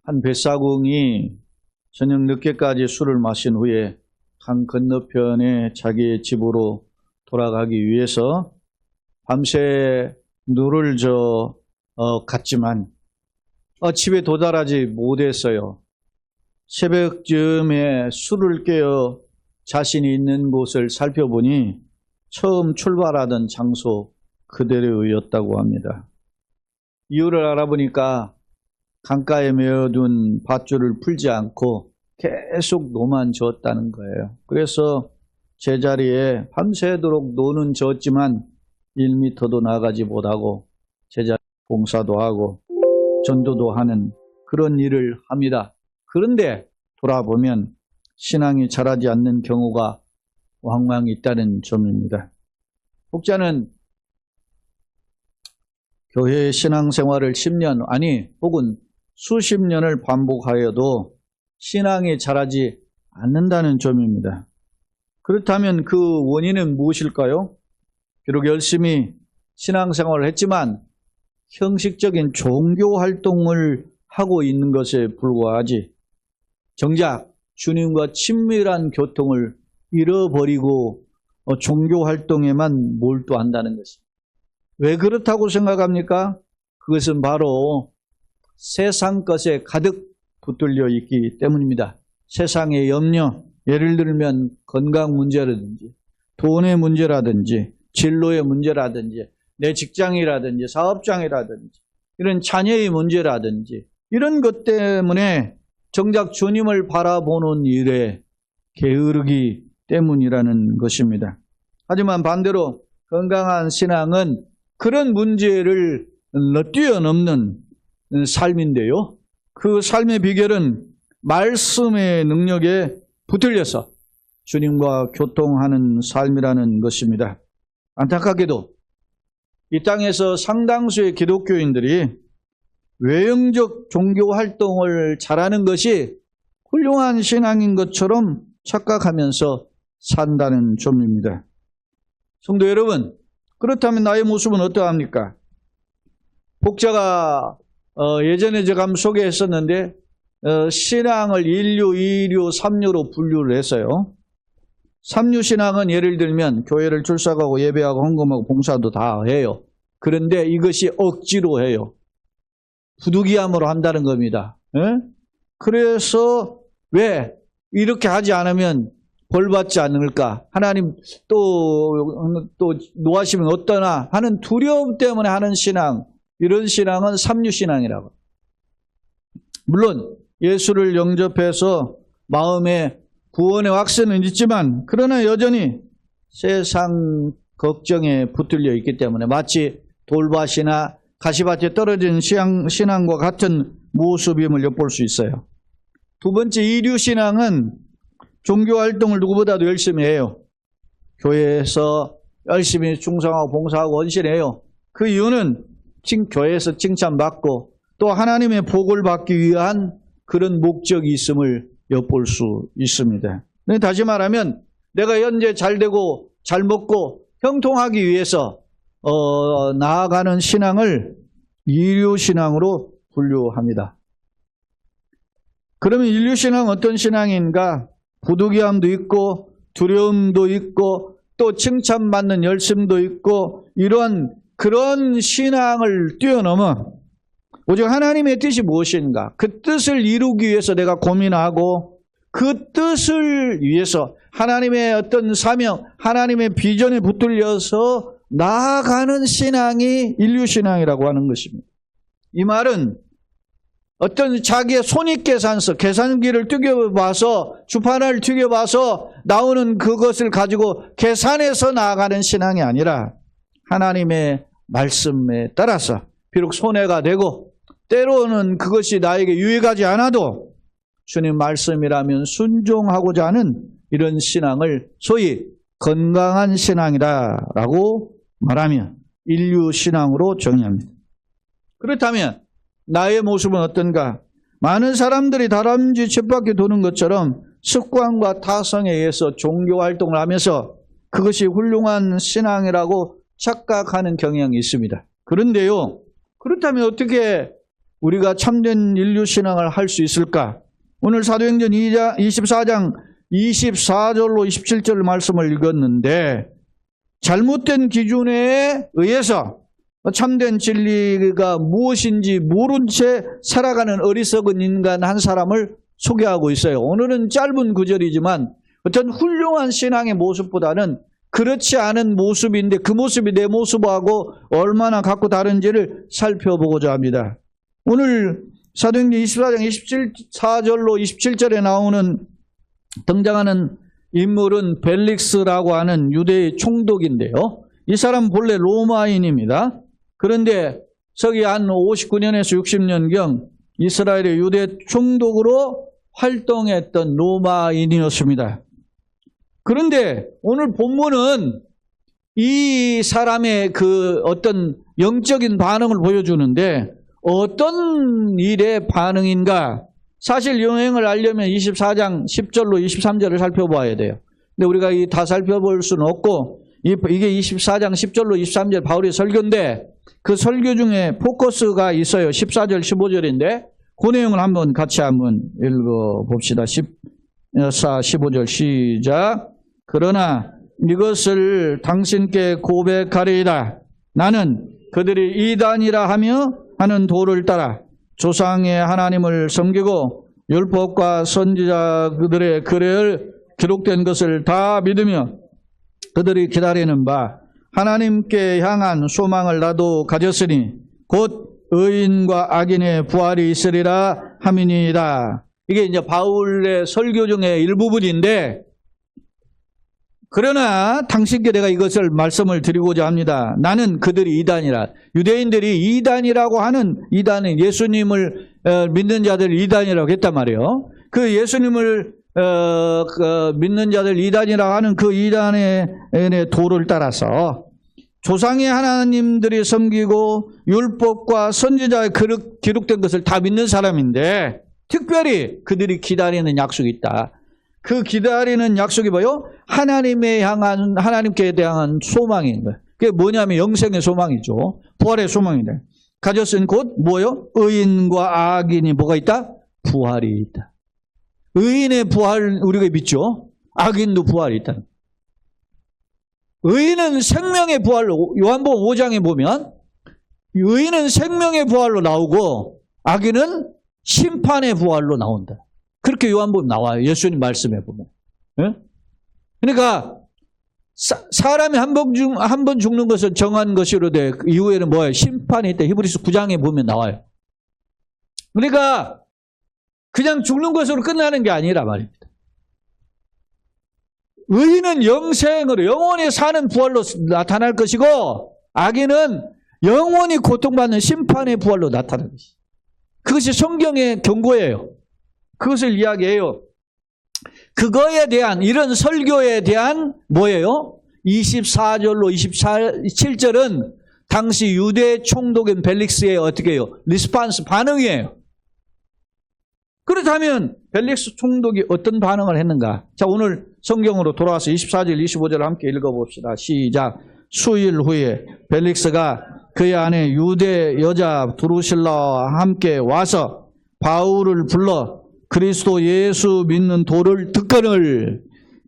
한 뱃사공이 저녁 늦게까지 술을 마신 후에 강 건너편에 자기의 집으로 돌아가기 위해서 밤새 눈을 갔지만 집에 도달하지 못했어요. 새벽쯤에 술을 깨어 자신이 있는 곳을 살펴보니 처음 출발하던 장소 그대로였다고 합니다. 이유를 알아보니까 강가에 메어둔 밧줄을 풀지 않고 계속 노만 저었다는 거예요. 그래서 제자리에 밤새도록 노는 저었지만 1m도 나가지 못하고 제자리 봉사도 하고 전도도 하는 그런 일을 합니다. 그런데 돌아보면 신앙이 자라지 않는 경우가 왕왕 있다는 점입니다. 혹자는 교회 신앙생활을 10년 혹은 수십 년을 반복하여도 신앙이 자라지 않는다는 점입니다. 그렇다면 그 원인은 무엇일까요? 비록 열심히 신앙생활을 했지만 형식적인 종교 활동을 하고 있는 것에 불과하지 정작 주님과 친밀한 교통을 잃어버리고 종교 활동에만 몰두한다는 것입니다. 왜 그렇다고 생각합니까? 그것은 바로 세상 것에 가득 붙들려 있기 때문입니다. 세상의 염려, 예를 들면 건강 문제라든지 돈의 문제라든지 진로의 문제라든지 내 직장이라든지 사업장이라든지 이런 자녀의 문제라든지 이런 것 때문에 정작 주님을 바라보는 일에 게으르기 때문이라는 것입니다. 하지만 반대로 건강한 신앙은 그런 문제를 뛰어넘는 삶인데요. 그 삶의 비결은 말씀의 능력에 붙들려서 주님과 교통하는 삶이라는 것입니다. 안타깝게도 이 땅에서 상당수의 기독교인들이 외형적 종교 활동을 잘하는 것이 훌륭한 신앙인 것처럼 착각하면서 산다는 점입니다. 성도 여러분, 그렇다면 나의 모습은 어떠합니까? 복자가 예전에 제가 한번 소개했었는데 신앙을 1류, 2류, 3류로 분류를 했어요. 3류 신앙은 예를 들면 교회를 출석하고 예배하고 헌금하고 봉사도 다 해요. 그런데 이것이 억지로 해요. 부득이함으로 한다는 겁니다. 그래서 왜 이렇게 하지 않으면 벌 받지 않을까? 하나님 또 노하시면 어떠나 하는 두려움 때문에 하는 신앙, 이런 신앙은 3류 신앙이라고. 물론 예수를 영접해서 마음에 구원의 확신은 있지만 그러나 여전히 세상 걱정에 붙들려 있기 때문에 마치 돌밭이나 가시밭에 떨어진 신앙과 같은 모습임을 엿볼 수 있어요. 두 번째, 2류 신앙은 종교활동을 누구보다도 열심히 해요. 교회에서 열심히 충성하고 봉사하고 헌신해요. 그 이유는 교회에서 칭찬받고 또 하나님의 복을 받기 위한 그런 목적이 있음을 엿볼 수 있습니다. 다시 말하면 내가 현재 잘 되고 잘 먹고 형통하기 위해서 나아가는 신앙을 2류 신앙으로 분류합니다. 그러면 1류 신앙은 어떤 신앙인가? 부득이함도 있고 두려움도 있고 또 칭찬받는 열심도 있고 이런 그런 신앙을 뛰어넘어 오직 하나님의 뜻이 무엇인가? 그 뜻을 이루기 위해서 내가 고민하고 그 뜻을 위해서 하나님의 어떤 사명, 하나님의 비전에 붙들려서 나아가는 신앙이 1류 신앙이라고 하는 것입니다. 이 말은 어떤 자기의 손익계산서, 계산기를 튀겨봐서 주판을 튀겨봐서 나오는 그것을 가지고 계산해서 나아가는 신앙이 아니라 하나님의 말씀에 따라서 비록 손해가 되고 때로는 그것이 나에게 유익하지 않아도 주님 말씀이라면 순종하고자 하는 이런 신앙을 소위 건강한 신앙이다라고 말하면 1류 신앙으로 정의합니다. 그렇다면 나의 모습은 어떤가? 많은 사람들이 다람쥐 쳇바퀴 도는 것처럼 습관과 타성에 의해서 종교활동을 하면서 그것이 훌륭한 신앙이라고 착각하는 경향이 있습니다. 그런데요, 그렇다면 어떻게 우리가 참된 인류 신앙을 할 수 있을까? 오늘 사도행전 24장 24절로 27절 말씀을 읽었는데 잘못된 기준에 의해서 참된 진리가 무엇인지 모른 채 살아가는 어리석은 인간 한 사람을 소개하고 있어요. 오늘은 짧은 구절이지만 어떤 훌륭한 신앙의 모습보다는 그렇지 않은 모습인데 그 모습이 내 모습하고 얼마나 각고 다른지를 살펴보고자 합니다. 오늘 사도행전 24장 24절로 27절에 등장하는 인물은 벨릭스라고 하는 유대의 총독인데요. 이 사람은 본래 로마인입니다. 그런데 서기 한 59년에서 60년경 이스라엘의 유대 총독으로 활동했던 로마인이었습니다. 그런데 오늘 본문은 이 사람의 그 어떤 영적인 반응을 보여주는데 어떤 일의 반응인가? 사실 영행을 알려면 24장 10절로 23절을 살펴봐야 돼요. 근데 우리가 다 살펴볼 수는 없고 이게 24장 10절로 23절 바울의 설교인데 그 설교 중에 포커스가 있어요. 14절 15절인데 그 내용을 같이 한번 읽어봅시다. 14, 15절 시작. 그러나 이것을 당신께 고백하리이다. 나는 그들이 이단이라 하는 도를 따라 조상의 하나님을 섬기고 율법과 선지자 그들의 글에 기록된 것을 다 믿으며 그들이 기다리는 바 하나님께 향한 소망을 나도 가졌으니 곧 의인과 악인의 부활이 있으리라 함이니이다. 이게 이제 바울의 설교 중에 일부분인데 그러나 당신께 내가 이것을 말씀을 드리고자 합니다. 나는 그들이 이단이라. 유대인들이 이단이라고 하는 이단은 예수님을 믿는 자들 이단이라고 했단 말이에요. 그 예수님을 믿는 자들 이단이라고 하는 그 이단의 도를 따라서 조상의 하나님들이 섬기고 율법과 선지자의 기록된 것을 다 믿는 사람인데 특별히 그들이 기다리는 약속이 있다. 그 기다리는 약속이 뭐요? 하나님께 대한 소망인 거예요. 그게 뭐냐면 영생의 소망이죠. 부활의 소망이다. 가졌은 곧 뭐요? 의인과 악인이 뭐가 있다? 부활이 있다. 의인의 부활 우리가 믿죠. 악인도 부활이 있다. 의인은 생명의 부활로 요한복음 5장에 보면 의인은 생명의 부활로 나오고 악인은 심판의 부활로 나온다. 그렇게 요한복음 나와요. 예수님 말씀에 보면. 예? 그러니까 사람이 한 번 죽는 것은 정한 것으로 돼. 그 이후에는 뭐예요? 심판이 있다. 히브리서 9장에 보면 나와요. 그러니까 그냥 죽는 것으로 끝나는 게 아니라 말입니다. 의인은 영생으로 영원히 사는 부활로 나타날 것이고 악인은 영원히 고통받는 심판의 부활로 나타날 것이죠. 그것이 성경의 경고예요. 그것을 이야기해요. 그거에 대한 이런 설교에 대한 뭐예요? 24절로 27절은 당시 유대 총독인 벨릭스의 어떻게 해요? 리스판스 반응이에요. 그렇다면 벨릭스 총독이 어떤 반응을 했는가? 자, 오늘 성경으로 돌아와서 24절 25절을 함께 읽어봅시다. 시작. 수일 후에 벨릭스가 그의 아내 유대 여자 드루실라와 함께 와서 바울을 불러 그리스도 예수 믿는 도를 듣거늘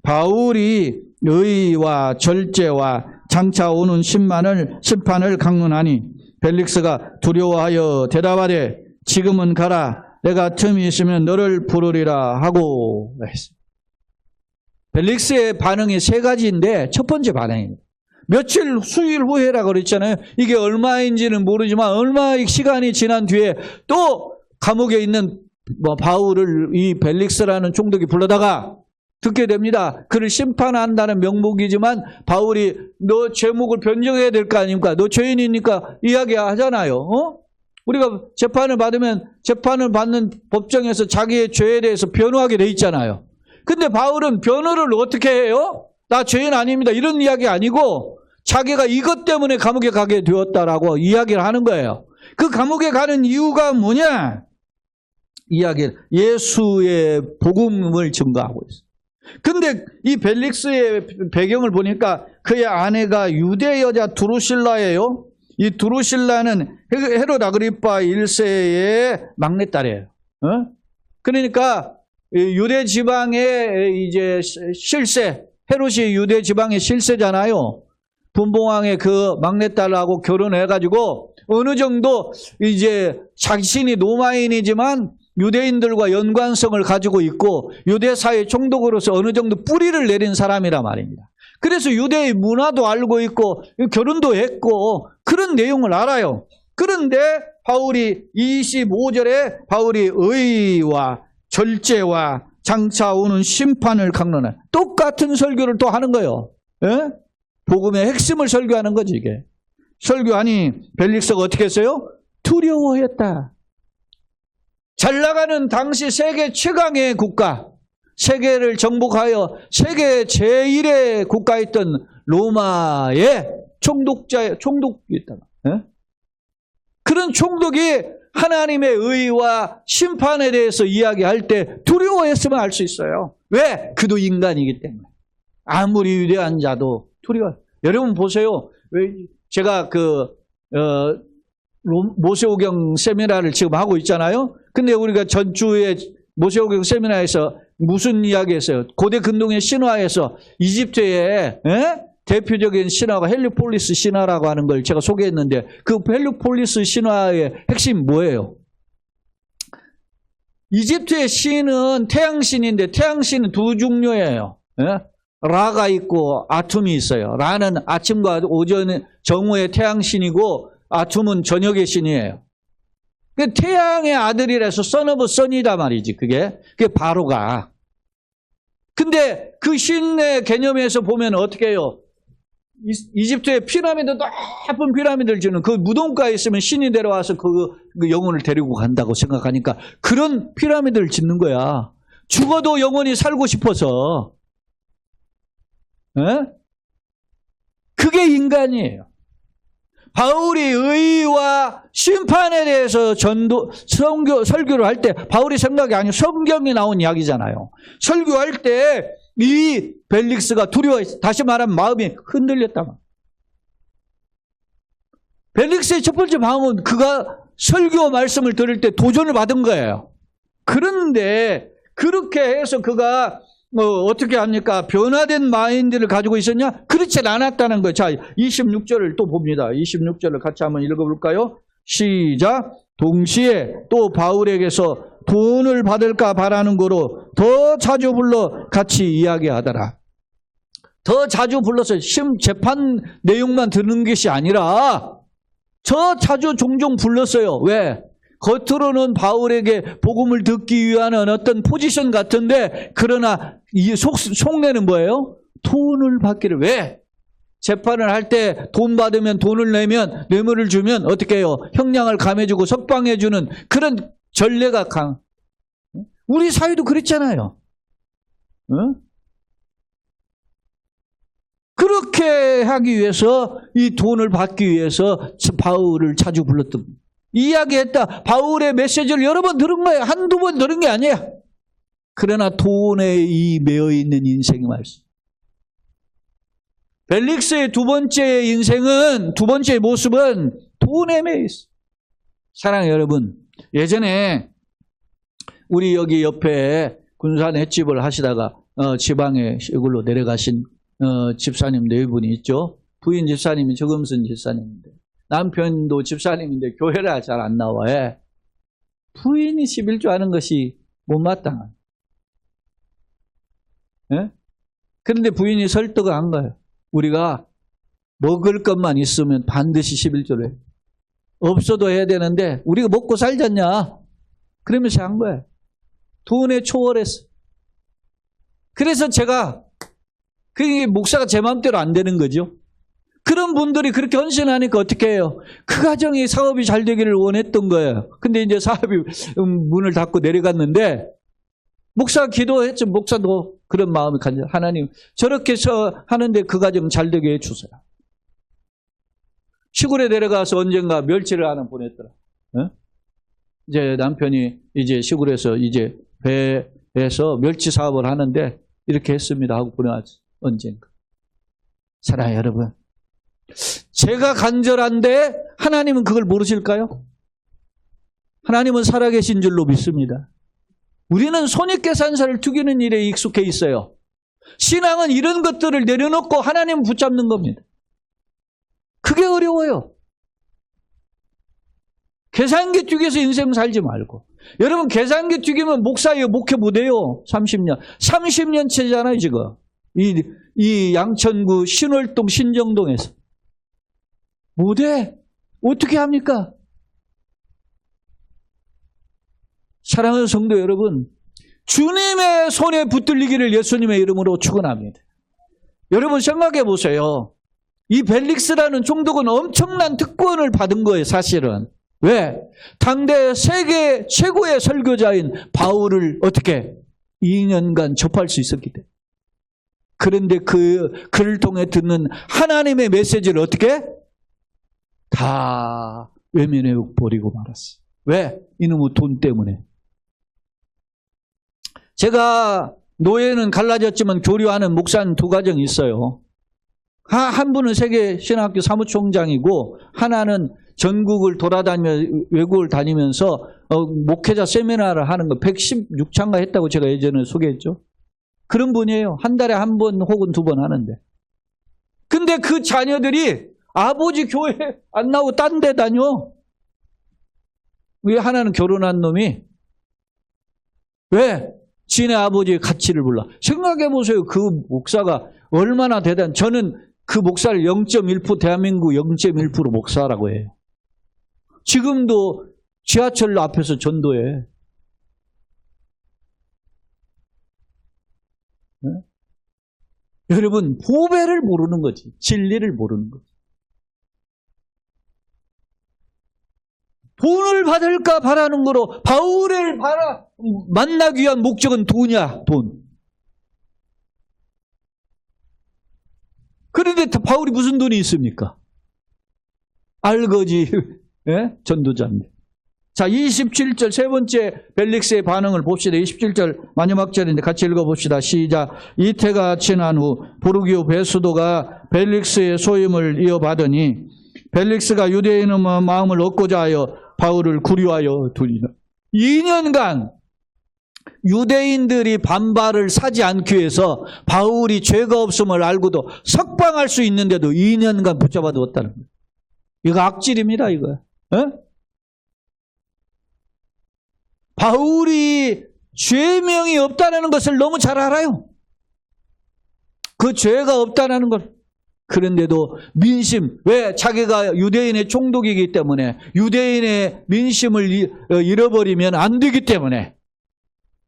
바울이 의와 절제와 장차 오는 심판을 강론하니 벨릭스가 두려워하여 대답하되 지금은 가라 내가 틈이 있으면 너를 부르리라 하고 했습니다. 벨릭스의 반응이 세 가지인데 첫 번째 반응입니다. 며칠 수일 후에라고 그랬잖아요. 이게 얼마인지는 모르지만 얼마의 시간이 지난 뒤에 또 감옥에 있는 바울을 이 벨릭스라는 총독이 불러다가 듣게 됩니다. 그를 심판한다는 명목이지만 바울이 너 죄목을 변정해야 될 거 아닙니까? 너 죄인이니까 이야기하잖아요. 우리가 재판을 받으면 재판을 받는 법정에서 자기의 죄에 대해서 변호하게 돼 있잖아요. 근데 바울은 변호를 어떻게 해요? 나 죄인 아닙니다. 이런 이야기 아니고 자기가 이것 때문에 감옥에 가게 되었다라고 이야기를 하는 거예요. 그 감옥에 가는 이유가 뭐냐? 이야기를 예수의 복음을 증거하고 있어요. 근데 이 벨릭스의 배경을 보니까 그의 아내가 유대 여자 드루실라예요. 이 드루실라는 헤롯 아그리파 1세의 막내딸이에요. 그러니까 유대 지방의 이제 실세, 헤롯이 유대 지방의 실세잖아요. 분봉왕의 그 막내딸하고 결혼해가지고 어느 정도 이제 자신이 로마인이지만 유대인들과 연관성을 가지고 있고 유대사의 총독으로서 어느 정도 뿌리를 내린 사람이란 말입니다. 그래서 유대의 문화도 알고 있고 결혼도 했고 그런 내용을 알아요. 그런데 바울이 25절에 바울이 의와 절제와 장차 오는 심판을 강론해. 똑같은 설교를 또 하는 거예요. 예? 복음의 핵심을 설교하는 거지 이게. 설교하니 벨릭스가 어떻게 했어요? 두려워했다. 잘 나가는 당시 세계 최강의 국가, 세계를 정복하여 세계 제1의 국가였던 로마의 총독이 있다. 예? 그런 총독이 하나님의 의와 심판에 대해서 이야기할 때 두려워했으면 알 수 있어요. 왜? 그도 인간이기 때문에. 아무리 위대한 자도 두려워요. 여러분 보세요. 제가 모세오경 세미나를 지금 하고 있잖아요. 근데 우리가 전주에 모세오경 세미나에서 무슨 이야기 했어요? 고대 근동의 신화에서 이집트의 대표적인 신화가 헬리폴리스 신화라고 하는 걸 제가 소개했는데 그 헬리폴리스 신화의 핵심 뭐예요? 이집트의 신은 태양신인데 태양신은 두 종류예요. 라가 있고 아툼이 있어요. 라는 아침과 오전 정오의 태양신이고 아툼은 저녁의 신이에요. 태양의 아들이라서 선 오브 선이다 말이지. 그게 바로가. 근데 그 신의 개념에서 보면 어떻게 해요? 이집트의 피라미드, 높은 피라미드를 지는 그 무덤가에 있으면 신이 내려와서 그 영혼을 데리고 간다고 생각하니까 그런 피라미드를 짓는 거야. 죽어도 영혼이 살고 싶어서. 그게 인간이에요. 바울이 의와 심판에 대해서 설교를 할 때 바울이 생각이 아니고 성경에 나온 이야기잖아요. 설교할 때 이 벨릭스가 두려워했어. 다시 말하면 마음이 흔들렸다. 벨릭스의 첫 번째 마음은 그가 설교 말씀을 들을 때 도전을 받은 거예요. 그런데 그렇게 해서 그가 어떻게 합니까? 변화된 마인드를 가지고 있었냐? 그렇지 않았다는 거예요. 자, 26절을 또 봅니다. 26절을 같이 한번 읽어볼까요? 시작. 동시에 또 바울에게서 돈을 받을까 바라는 거로 더 자주 불러 같이 이야기하더라. 더 자주 불러서 재판 내용만 듣는 것이 아니라 더 자주 종종 불렀어요. 왜? 겉으로는 바울에게 복음을 듣기 위한 어떤 포지션 같은데 그러나 이 속내는 뭐예요? 돈을 받기를. 왜? 재판을 할 때 돈 받으면 돈을 내면 뇌물을 주면 어떻게 해요? 형량을 감해주고 석방해주는 그런 전례가 우리 사회도 그랬잖아요. 그렇게 하기 위해서 이 돈을 받기 위해서 바울을 자주 불렀던 이야기했다. 바울의 메시지를 여러 번 들은 거예요. 한두 번 들은 게 아니야. 그러나 돈에 매여 있는 인생의 말씀. 벨릭스의 두 번째 인생은, 두 번째 모습은 돈에 매여 있어. 사랑하는 여러분, 예전에 우리 여기 옆에 군산 횟집을 하시다가 지방에 시골로 내려가신 집사님 네 분이 있죠. 부인 집사님이 정금순 집사님인데 남편도 집사님인데 교회를 잘 안 나와요. 부인이 11조 하는 것이 못마땅한. 그런데 부인이 설득을 한 거예요. 우리가 먹을 것만 있으면 반드시 11조를 해. 없어도 해야 되는데 우리가 먹고 살잖냐. 그러면서 한 거예요. 돈에 초월했어. 그래서 제가 그게 목사가 제 마음대로 안 되는 거죠. 그런 분들이 그렇게 헌신하니까 어떻게 해요? 그 가정이 사업이 잘 되기를 원했던 거예요. 근데 이제 사업이 문을 닫고 내려갔는데 목사가 기도했죠. 목사도 그런 마음을 가져. 하나님 저렇게 하는데 그 가정 잘 되게 해주세요. 시골에 내려가서 언젠가 멸치를 하나 보냈더라. 이제 남편이 이제 시골에서 이제 배에서 멸치 사업을 하는데 이렇게 했습니다 하고 보내왔지. 언젠가. 사랑해요 여러분. 제가 간절한데 하나님은 그걸 모르실까요? 하나님은 살아계신 줄로 믿습니다. 우리는 손익계산서를 투기는 일에 익숙해 있어요. 신앙은 이런 것들을 내려놓고 하나님 붙잡는 겁니다. 그게 어려워요. 계산기 튀겨서 인생 살지 말고. 여러분 계산기 튀기면 목사예요. 목회 못해요. 30년. 30년 채잖아요 지금. 이 양천구 신월동 신정동에서. 못해. 어떻게 합니까? 사랑하는 성도 여러분, 주님의 손에 붙들리기를 예수님의 이름으로 축원합니다. 여러분 생각해 보세요. 이 벨릭스라는 총독은 엄청난 특권을 받은 거예요, 사실은. 왜? 당대 세계 최고의 설교자인 바울을 어떻게 2년간 접할 수 있었기 때문에. 그런데 그를 통해 듣는 하나님의 메시지를 어떻게? 다 외면해 버리고 말았어요. 왜? 이놈의 돈 때문에. 제가 노예는 갈라졌지만 교류하는 목사는 두 가정이 있어요. 한 분은 세계신학교 사무총장이고 하나는 전국을 돌아다니며 외국을 다니면서 목회자 세미나를 하는 거 116차인가 했다고 제가 예전에 소개했죠. 그런 분이에요. 한 달에 한 번 혹은 두 번 하는데. 근데 그 자녀들이 아버지 교회 안 나오고 딴 데 다녀. 왜? 하나는 결혼한 놈이. 왜? 지네 아버지의 가치를 몰라. 생각해 보세요. 그 목사가 얼마나 저는 그 목사를 0.1% 대한민국 0.1% 목사라고 해요. 지금도 지하철 앞에서 전도해. 네? 여러분 보배를 모르는 거지. 진리를 모르는 거지. 돈을 받을까 바라는 거로 바울을 만나기 위한 목적은 돈이야. 돈. 그런데 바울이 무슨 돈이 있습니까? 알거지. 예? 전도자인데. 자, 27절 세 번째 벨릭스의 반응을 봅시다. 27절 마지막 절인데 같이 읽어봅시다. 시작. 이태가 지난 후 보르기오 베수도가 벨릭스의 소임을 이어받으니 벨릭스가 유대인의 마음을 얻고자 하여 바울을 구류하여 두리라. 2년간 유대인들이 반발을 사지 않기 위해서 바울이 죄가 없음을 알고도 석방할 수 있는데도 2년간 붙잡아 두었다는 거예요. 이거 악질입니다, 이거. 에? 바울이 죄명이 없다는 것을 너무 잘 알아요. 그 죄가 없다는 걸. 그런데도 민심, 왜? 자기가 유대인의 총독이기 때문에 유대인의 민심을 잃어버리면 안 되기 때문에.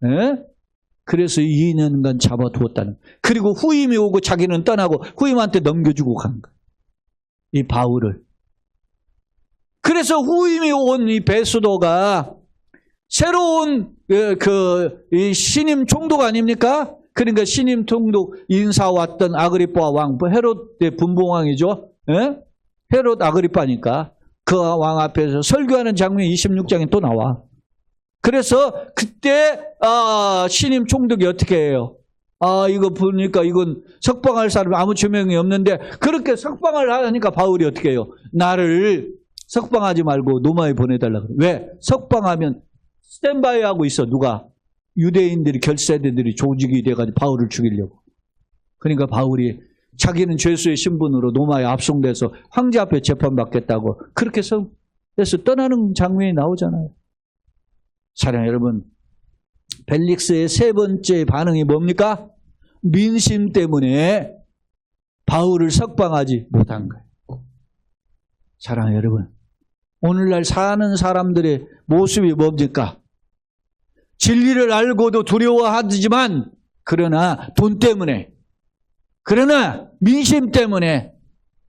에? 그래서 2년간 잡아두었다는. 그리고 후임이 오고 자기는 떠나고 후임한테 넘겨주고 간 거예요. 이 바울을. 그래서 후임이 온 이 베수도가 새로운 이 신임 총독 아닙니까? 그러니까 신임 총독 인사 왔던 아그리파 왕, 헤롯의 분봉왕이죠. 에? 헤롯 아그리파니까 그 왕 앞에서 설교하는 장면이 26장에 또 나와. 그래서 그때 신임 총독이 어떻게 해요? 이거 보니까 이건 석방할 사람이 아무 죄명이 없는데 그렇게 석방을 하니까 바울이 어떻게 해요? 나를 석방하지 말고 노마에 보내달라 그래. 왜? 석방하면 스탠바이 하고 있어. 누가? 유대인들이 결세대들이 조직이 돼가지고 바울을 죽이려고. 그러니까 바울이 자기는 죄수의 신분으로 노마에 압송돼서 황제 앞에 재판받겠다고 그렇게 해서 떠나는 장면이 나오잖아요. 사랑 여러분, 벨릭스의 세 번째 반응이 뭡니까? 민심 때문에 바울을 석방하지 못한 거예요. 사랑 여러분, 오늘날 사는 사람들의 모습이 뭡니까? 진리를 알고도 두려워하지만 그러나 돈 때문에, 그러나 민심 때문에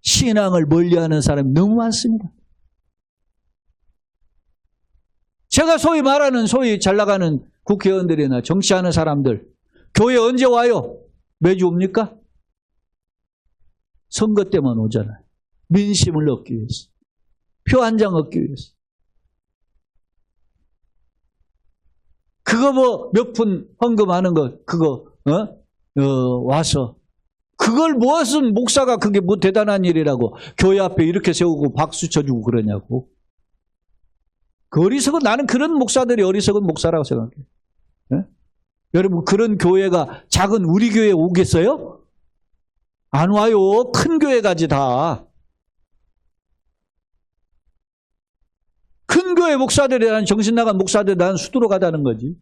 신앙을 멀리하는 사람이 너무 많습니다. 제가 소위 말하는 소위 잘 나가는 국회의원들이나 정치하는 사람들 교회 언제 와요? 매주 옵니까? 선거 때만 오잖아요. 민심을 얻기 위해서. 표 한 장 얻기 위해서. 그거 뭐 몇 푼 헌금하는 거 그거 와서 그걸 무엇은 목사가 그게 뭐 대단한 일이라고 교회 앞에 이렇게 세우고 박수 쳐주고 그러냐고. 그 어리석은, 나는 그런 목사들이 어리석은 목사라고 생각해요. 네? 여러분, 그런 교회가 작은 우리 교회에 오겠어요? 안 와요. 큰 교회 가지 다. 큰 교회 목사들에 대한 정신 나간 목사들에 대한 수두로 가다는 거지.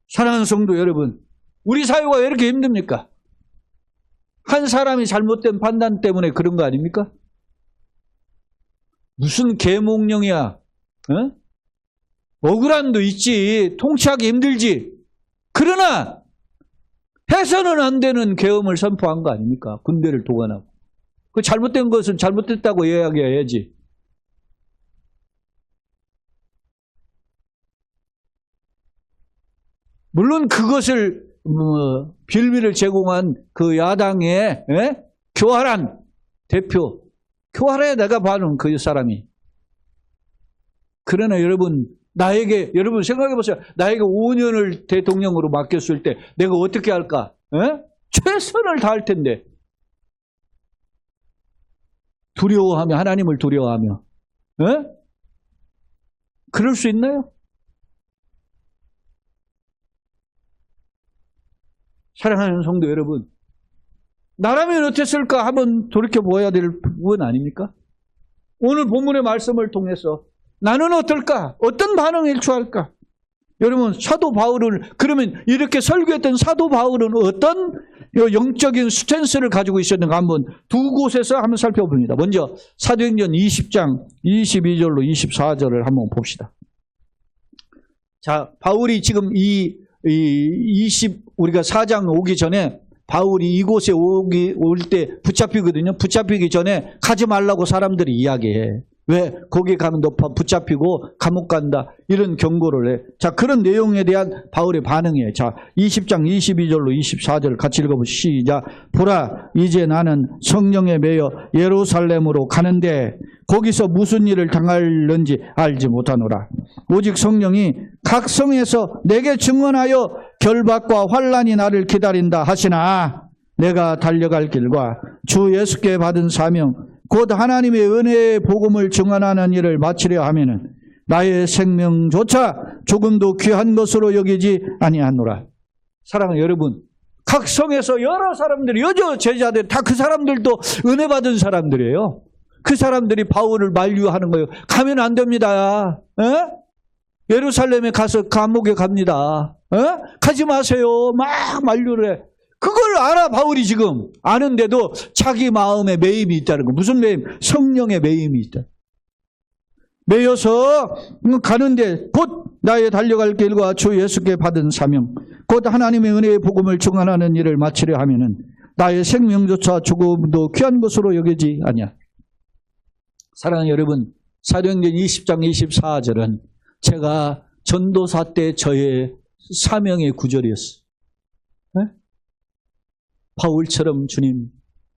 사랑하는 성도 여러분, 우리 사회가 왜 이렇게 힘듭니까? 한 사람이 잘못된 판단 때문에 그런 거 아닙니까? 무슨 계몽령이야? 어? 억울함도 있지. 통치하기 힘들지. 그러나 해서는 안 되는 계엄을 선포한 거 아닙니까? 군대를 동원하고. 그 잘못된 것은 잘못됐다고 이야기해야지. 물론 그것을 빌미를 제공한 그 야당의 교활한 대표, 교활해 내가 봐는 그 사람이. 그러나 여러분, 여러분 생각해 보세요. 나에게 5년을 대통령으로 맡겼을 때 내가 어떻게 할까? 최선을 다할 텐데. 두려워하며, 하나님을 두려워하며. 그럴 수 있나요? 사랑하는 성도 여러분, 나라면 어땠을까 한번 돌이켜보아야 될 부분 아닙니까? 오늘 본문의 말씀을 통해서 나는 어떨까? 어떤 반응을 취할까? 여러분, 사도 바울은, 그러면 이렇게 설교했던 사도 바울은 어떤 영적인 스탠스를 가지고 있었는가 한번 두 곳에서 한번 살펴봅니다. 먼저 사도행전 20장 22절로 24절을 한번 봅시다. 자, 바울이 지금 우리가 4장 오기 전에 바울이 이곳에 올 때 붙잡히거든요. 붙잡히기 전에 가지 말라고 사람들이 이야기해. 왜? 거기 가면 너 붙잡히고 감옥 간다. 이런 경고를 해. 자, 그런 내용에 대한 바울의 반응이에요. 자, 20장 22절로 24절 같이 읽어보시죠. 시작. 보라, 이제 나는 성령에 매여 예루살렘으로 가는데 거기서 무슨 일을 당할는지 알지 못하노라. 오직 성령이 각 성에서 내게 증언하여 결박과 환난이 나를 기다린다 하시나 내가 달려갈 길과 주 예수께 받은 사명 곧 하나님의 은혜의 복음을 증언하는 일을 마치려 하면은 나의 생명조차 조금도 귀한 것으로 여기지 아니하노라. 사랑하는 여러분, 각 성에서 여러 사람들이, 여러 제자들 다 그 사람들도 은혜 받은 사람들이에요. 그 사람들이 바울을 만류하는 거예요. 가면 안 됩니다. 예루살렘에 가서 감옥에 갑니다. 가지 마세요. 막 만류를 해. 그걸 알아 바울이 지금. 아는데도 자기 마음에 매임이 있다는 거. 무슨 매임? 성령의 매임이 있다. 매여서 가는데 곧 나의 달려갈 길과 주 예수께 받은 사명 곧 하나님의 은혜의 복음을 증언하는 일을 마치려 하면은 나의 생명조차 조금도 귀한 것으로 여기지 아니야. 사랑하는 여러분, 사도행전 20장 24절은 제가 전도사 때 저의 사명의 구절이었어요. 바울처럼 주님,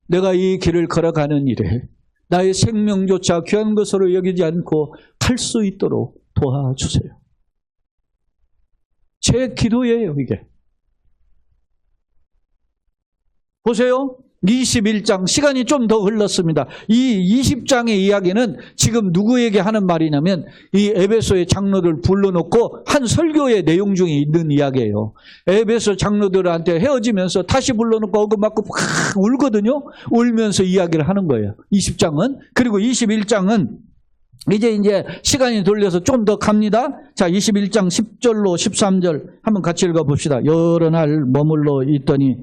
내가 이 길을 걸어가는 일에 나의 생명조차 귀한 것으로 여기지 않고 갈 수 있도록 도와주세요. 제 기도예요, 이게. 보세요. 21장, 시간이 좀 더 흘렀습니다. 이 20장의 이야기는 지금 누구에게 하는 말이냐면 이 에베소의 장로들 불러놓고 한 설교의 내용 중에 있는 이야기예요. 에베소 장로들한테 헤어지면서 다시 불러놓고 어금맞고 막 울거든요. 울면서 이야기를 하는 거예요. 20장은. 그리고 21장은 이제 시간이 돌려서 좀 더 갑니다. 자, 21장 10절로 13절 한번 같이 읽어봅시다. 여러 날 머물러 있더니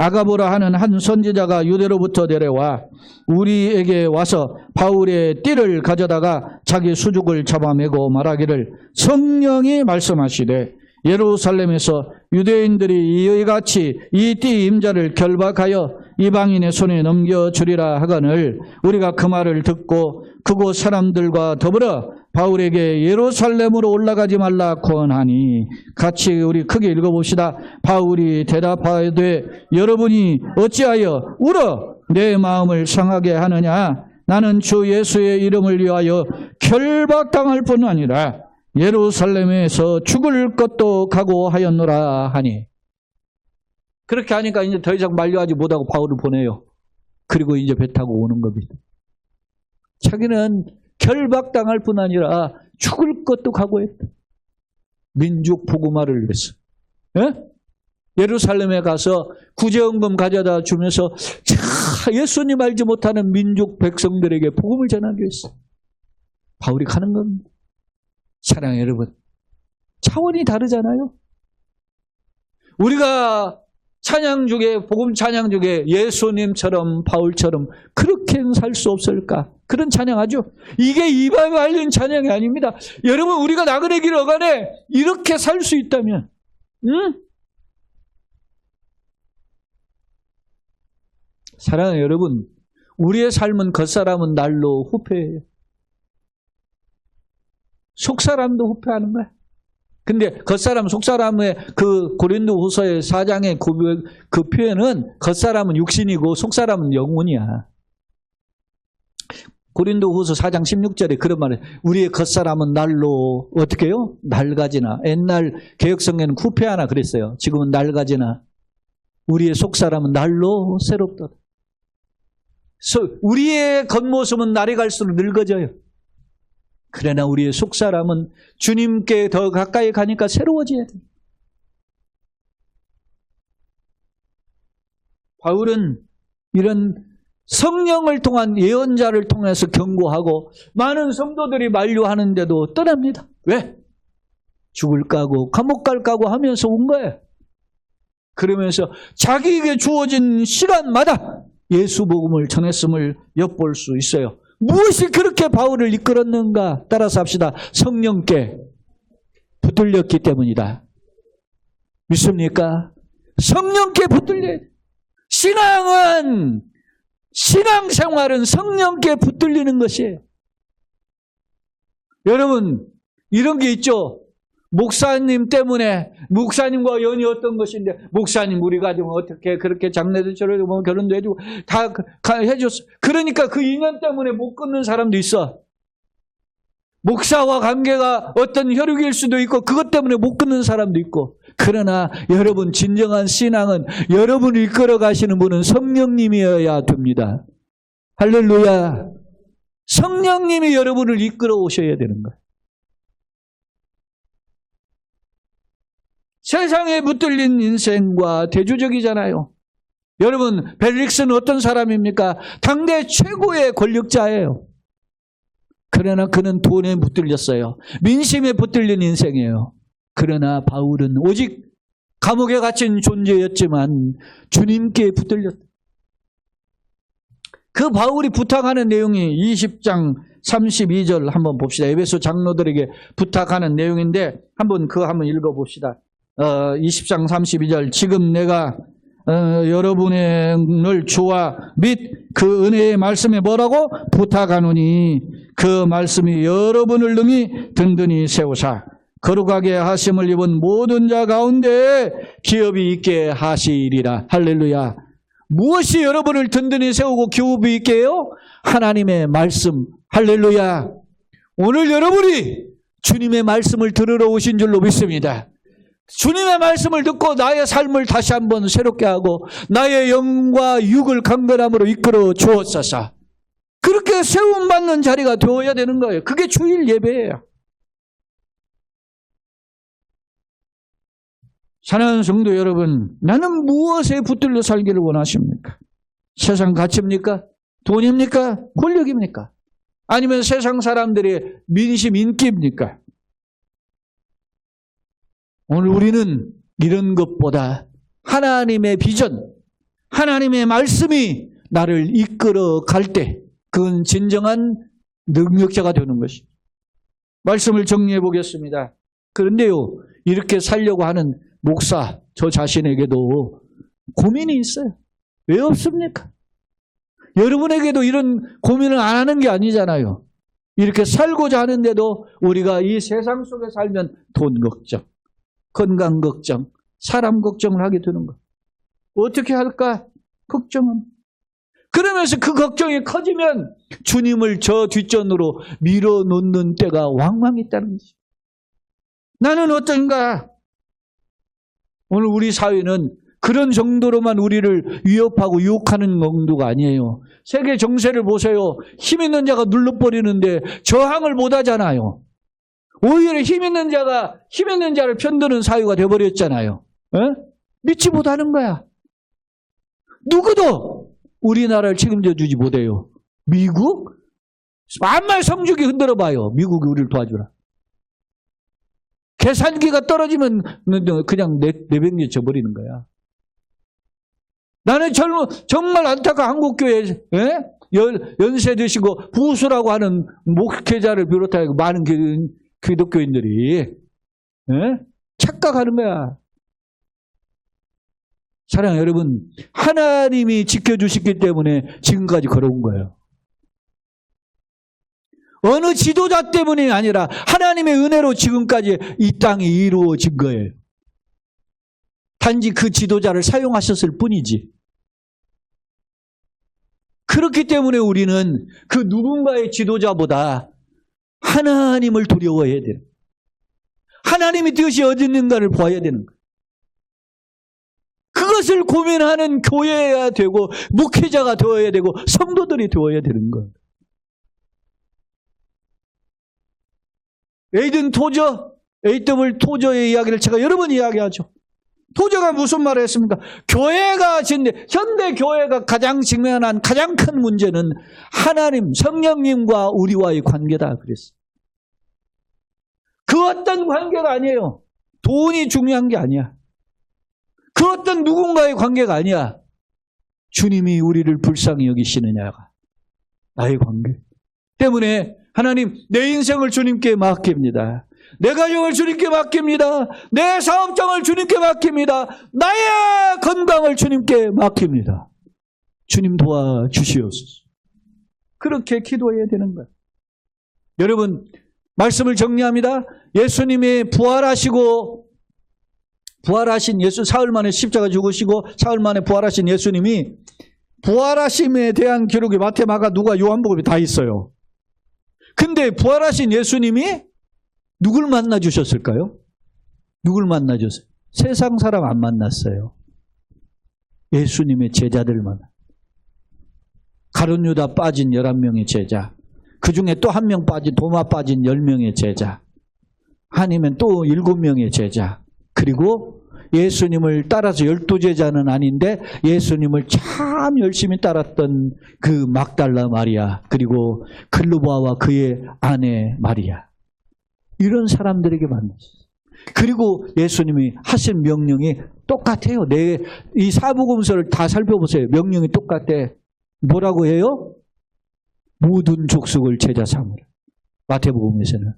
아가보라 하는 한 선지자가 유대로부터 내려와 우리에게 와서 바울의 띠를 가져다가 자기 수족을 잡아매고 말하기를 성령이 말씀하시되 예루살렘에서 유대인들이 이같이 이 띠 임자를 결박하여 이방인의 손에 넘겨주리라 하거늘 우리가 그 말을 듣고 그곳 사람들과 더불어 바울에게 예루살렘으로 올라가지 말라 권하니 같이 우리 크게 읽어봅시다. 바울이 대답하되 여러분이 어찌하여 울어 내 마음을 상하게 하느냐. 나는 주 예수의 이름을 위하여 결박당할 뿐 아니라 예루살렘에서 죽을 것도 각오하였노라 하니. 그렇게 하니까 이제 더 이상 만류하지 못하고 바울을 보내요. 그리고 이제 배 타고 오는 겁니다. 자기는 결박당할 뿐 아니라 죽을 것도 각오했다. 민족 복음화를 위해서. 예? 예루살렘에 가서 구제헌금 가져다 주면서 예수님 알지 못하는 민족 백성들에게 복음을 전하기 위해서 바울이 가는 겁니다. 사랑하는 여러분, 차원이 다르잖아요. 우리가 찬양 중에, 복음 찬양 중에 예수님처럼 바울처럼 그렇게는 살 수 없을까? 그런 찬양하죠. 이게 이방에 알린 찬양이 아닙니다. 여러분, 우리가 나그네 길 어간에 이렇게 살 수 있다면, 사랑하는 여러분, 우리의 삶은 겉사람은 날로 후패해요. 속사람도 후패하는 거야. 근데 겉사람, 속사람의 그 고린도후서의 4장의 그 표현은 겉사람은 육신이고 속사람은 영혼이야. 고린도후서 4장 16절에 그런 말을, 우리의 겉사람은 날로 어떻게 해요? 낡아지나. 옛날 개혁성경에는 후패하나 그랬어요. 지금은 낡아지나. 우리의 속사람은 날로 새롭다. 우리의 겉모습은 날이 갈수록 늙어져요. 그러나 우리의 속사람은 주님께 더 가까이 가니까 새로워져야 돼요. 바울은 이런 성령을 통한 예언자를 통해서 경고하고 많은 성도들이 만류하는데도 떠납니다. 왜? 죽을까 하고 감옥 갈까 하고 하면서 온 거예요. 그러면서 자기에게 주어진 시간마다 예수 복음을 전했음을 엿볼 수 있어요. 무엇이 그렇게 바울을 이끌었는가? 따라서 합시다. 성령께 붙들렸기 때문이다. 믿습니까? 성령께 붙들려야 돼. 신앙생활은 성령께 붙들리는 것이에요. 여러분, 이런 게 있죠. 목사님 때문에, 목사님과 연이 어떤 것인데, 목사님 우리 가정은 어떻게 그렇게 장례도 치러주고 결혼도 해주고 다 해줬어. 그러니까 그 인연 때문에 못 끊는 사람도 있어. 목사와 관계가 어떤 혈육일 수도 있고 그것 때문에 못 끊는 사람도 있고. 그러나 여러분, 진정한 신앙은 여러분을 이끌어 가시는 분은 성령님이어야 됩니다. 할렐루야. 성령님이 여러분을 이끌어 오셔야 되는 거예요. 세상에 붙들린 인생과 대조적이잖아요. 여러분, 벨릭스는 어떤 사람입니까? 당대 최고의 권력자예요. 그러나 그는 돈에 붙들렸어요. 민심에 붙들린 인생이에요. 그러나 바울은 오직 감옥에 갇힌 존재였지만 주님께 붙들렸다. 그 바울이 부탁하는 내용이 20장 32절 한번 봅시다. 에베소 장로들에게 부탁하는 내용인데 한번 읽어봅시다. 20장 32절. 지금 내가 여러분을 주와 및 그 은혜의 말씀에 뭐라고? 부탁하노니 그 말씀이 여러분을 능히 든든히 세우사 거룩하게 하심을 입은 모든 자 가운데 기업이 있게 하시리라. 할렐루야. 무엇이 여러분을 든든히 세우고 기업이 있게 해요? 하나님의 말씀. 할렐루야. 오늘 여러분이 주님의 말씀을 들으러 오신 줄로 믿습니다. 주님의 말씀을 듣고 나의 삶을 다시 한번 새롭게 하고 나의 영과 육을 강건함으로 이끌어 주옵소서. 그렇게 세움받는 자리가 되어야 되는 거예요. 그게 주일 예배예요. 사랑하는 성도 여러분, 나는 무엇에 붙들려 살기를 원하십니까? 세상 가치입니까? 돈입니까? 권력입니까? 아니면 세상 사람들의 민심 인기입니까? 오늘 우리는 이런 것보다 하나님의 비전, 하나님의 말씀이 나를 이끌어 갈 때 그건 진정한 능력자가 되는 것입니다. 말씀을 정리해 보겠습니다. 그런데요, 이렇게 살려고 하는 목사, 저 자신에게도 고민이 있어요. 왜 없습니까? 여러분에게도 이런 고민을 안 하는 게 아니잖아요. 이렇게 살고자 하는데도 우리가 이 세상 속에 살면 돈 걱정, 건강 걱정, 사람 걱정을 하게 되는 거예요. 어떻게 할까? 걱정은. 그러면서 그 걱정이 커지면 주님을 저 뒷전으로 밀어놓는 때가 왕왕 있다는 거죠. 나는 어떤가? 오늘 우리 사회는 그런 정도로만 우리를 위협하고 유혹하는 정도가 아니에요. 세계 정세를 보세요. 힘 있는 자가 눌러버리는데 저항을 못 하잖아요. 오히려 힘 있는 자가 힘 있는 자를 편드는 사유가 돼버렸잖아요. 에? 믿지 못하는 거야. 누구도 우리나라를 책임져 주지 못해요. 미국? 만말 성주기 흔들어 봐요. 미국이 우리를 도와주라. 계산기가 떨어지면 그냥 내병에 져버리는 거야. 나는 정말 안타까운 한국교회 연세 드시고 부수라고 하는 목회자를 비롯하여 많은 기독교인들이 착각하는 거야. 사랑하는 여러분, 하나님이 지켜주시기 때문에 지금까지 걸어온 거예요. 어느 지도자 때문이 아니라 하나님의 은혜로 지금까지 이 땅이 이루어진 거예요. 단지 그 지도자를 사용하셨을 뿐이지. 그렇기 때문에 우리는 그 누군가의 지도자보다 하나님을 두려워해야 돼요. 하나님의 뜻이 어디 있는가를 봐야 되는 거예요. 그것을 고민하는 교회가 되고 목회자가 되어야 되고 성도들이 되어야 되는 거예요. 에이든 토저, AW 토저의 이야기를 제가 여러 번 이야기하죠. 토저가 무슨 말을 했습니까? 현대 교회가 가장 직면한 가장 큰 문제는 하나님, 성령님과 우리와의 관계다 그랬어요. 그 어떤 관계가 아니에요. 돈이 중요한 게 아니야. 그 어떤 누군가의 관계가 아니야. 주님이 우리를 불쌍히 여기시느냐가 나의 관계. 때문에 하나님, 내 인생을 주님께 맡깁니다. 내 가정을 주님께 맡깁니다. 내 사업장을 주님께 맡깁니다. 나의 건강을 주님께 맡깁니다. 주님 도와주시옵소서. 그렇게 기도해야 되는 거예요. 여러분, 말씀을 정리합니다. 예수님이 부활하신 예수, 사흘 만에 십자가 죽으시고 사흘 만에 부활하신 예수님이 부활하심에 대한 기록이 마태, 마가, 누가, 요한복음에 다 있어요. 근데 부활하신 예수님이 누굴 만나 주셨을까요? 누굴 만나 줬어요? 세상 사람 안 만났어요. 예수님의 제자들 만나. 가룟 유다 빠진 11명의 제자. 그 중에 또 한 명 빠진, 도마 빠진 10명의 제자. 아니면 또 7명의 제자. 그리고 예수님을 따라서 12제자는 아닌데 예수님을 참 열심히 따랐던 그 막달라 마리아, 그리고 글로바와 그의 아내 마리아. 이런 사람들에게 만났어요. 그리고 예수님이 하신 명령이 똑같아요. 이 사복음서를 다 살펴보세요. 명령이 똑같아. 뭐라고 해요? 모든 족속을 제자 삼으라. 마태복음에서는.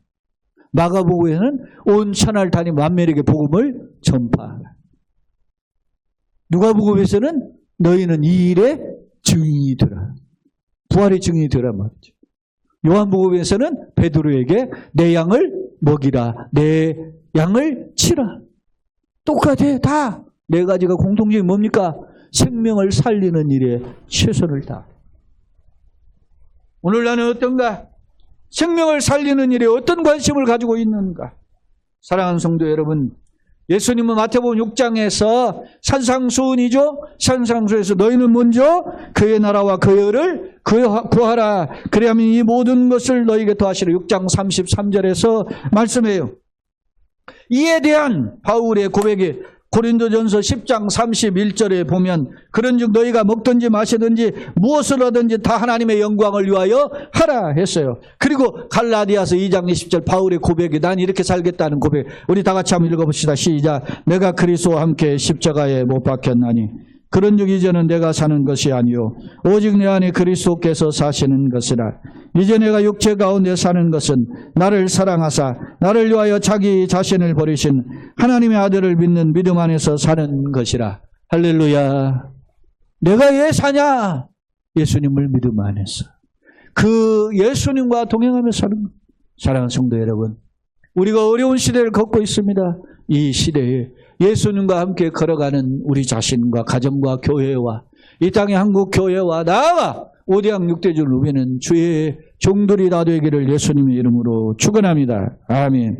마가복음에는 온 천하를 다니 만민에게 복음을 전파하라. 누가복음에서는 너희는 이 일의 증인이 되라. 부활의 증인이 되라 말이죠. 요한복음에서는 베드로에게 내 양을 먹이라. 내 양을 치라. 똑같아. 다 네 가지가 공통점이 뭡니까? 생명을 살리는 일에 최선을 다. 오늘 나는 어떤가? 생명을 살리는 일에 어떤 관심을 가지고 있는가? 사랑하는 성도 여러분, 예수님은 마태복음 6장에서 산상수훈이죠. 산상수에서 너희는 먼저 그의 나라와 그의 의를 구하라. 그리하면 이 모든 것을 너희에게 더하시라. 6장 33절에서 말씀해요. 이에 대한 바울의 고백이 고린도전서 10장 31절에 보면 그런즉 너희가 먹든지 마시든지 무엇을 하든지 다 하나님의 영광을 위하여 하라 했어요. 그리고 갈라디아서 2장 20절 바울의 고백이 난 이렇게 살겠다는 고백. 우리 다 같이 한번 읽어봅시다. 시작. 내가 그리스도와 함께 십자가에 못 박혔나니 그런즉 이제는 내가 사는 것이 아니요 오직 내 안에 그리스도께서 사시는 것이라. 이제 내가 육체 가운데 사는 것은 나를 사랑하사 나를 위하여 자기 자신을 버리신 하나님의 아들을 믿는 믿음 안에서 사는 것이라. 할렐루야. 내가 왜 사냐? 예수님을 믿음 안에서. 그 예수님과 동행하며 사는 것. 사랑하는 성도 여러분, 우리가 어려운 시대를 걷고 있습니다. 이 시대에 예수님과 함께 걸어가는 우리 자신과 가정과 교회와 이 땅의 한국 교회와 나아가 5대양 6대주를 누비는 주의 종들이 다 되기를 예수님의 이름으로 축원합니다. 아멘.